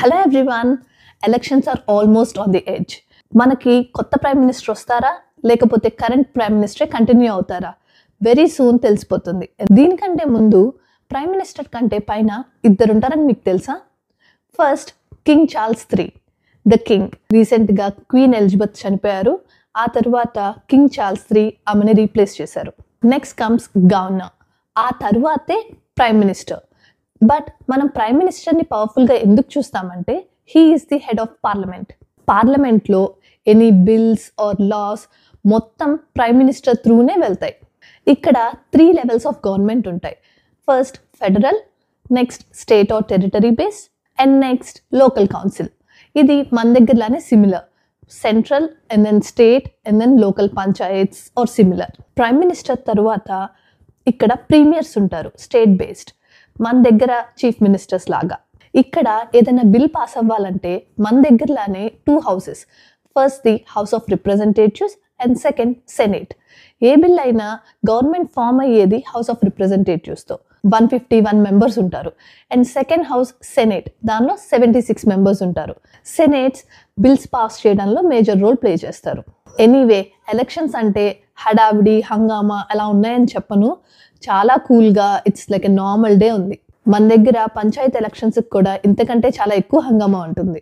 Hello everyone, elections are almost on the edge. మనకి కొత్త prime minister వస్తారా లేకపోతే కరెంట్ ప్రైమ్ మినిస్టరే కంటిన్యూ అవుతారా వెరీ సూన్ తెలిసిపోతుంది. దీనికంటే ముందు ప్రైమ్ మినిస్టర్ కంటే పైన ఇద్దరు ఉంటారని మీకు తెలుసా? First king Charles III, the king. రీసెంట్గా క్వీన్ ఎలిజబెత్ చనిపోయారు. ఆ తర్వాత కింగ్ చార్ల్స్ III ఆమెను రీప్లేస్ చేశారు. నెక్స్ట్ కమ్స్ గవర్నర్, ఆ తర్వాతే ప్రైమ్ మినిస్టర్. బట్ మనం ప్రైమ్ మినిస్టర్ని పవర్ఫుల్గా ఎందుకు చూస్తామంటే he is the head of parliament. పార్లమెంట్లో ఎనీ బిల్స్ ఆర్ లాస్ మొత్తం ప్రైమ్ మినిస్టర్ త్రూనే వెళ్తాయి. ఇక్కడ 3 లెవెల్స్ ఆఫ్ గవర్నమెంట్ ఉంటాయి. First federal, next state or territory based, and next local council. ఇది మన దగ్గరలానే similar, central and then state and then local panchayats are similar. Prime minister తర్వాత ఇక్కడ ప్రీమియర్స్ ఉంటారు, స్టేట్ బేస్డ్. మన దగ్గర చీఫ్ మినిస్టర్స్ లాగా. ఇక్కడ ఏదైనా బిల్ పాస్ అవ్వాలంటే మన దగ్గరలానే 2 houses, first the house of representatives and second senate. A bill అయినా గవర్నమెంట్ ఫామ్ అయ్యేది హౌస్ ఆఫ్ రిప్రజెంటేటివ్స్తో, 151 మెంబర్స్ ఉంటారు. అండ్ సెకండ్ హౌస్ సెనేట్, దానిలో 76 మెంబర్స్ ఉంటారు. సెనేట్స్ బిల్స్ పాస్ చేయడంలో మేజర్ రోల్ ప్లే చేస్తారు. ఎనీవే, ఎలక్షన్స్ అంటే హడావిడి హంగామా అలా ఉన్నాయని చెప్పను, చాలా కూల్గా it's like a normal day ఉంది. మన దగ్గర పంచాయత్ ఎలక్షన్స్కి కూడా ఇంతకంటే చాలా ఎక్కువ హంగామా ఉంటుంది.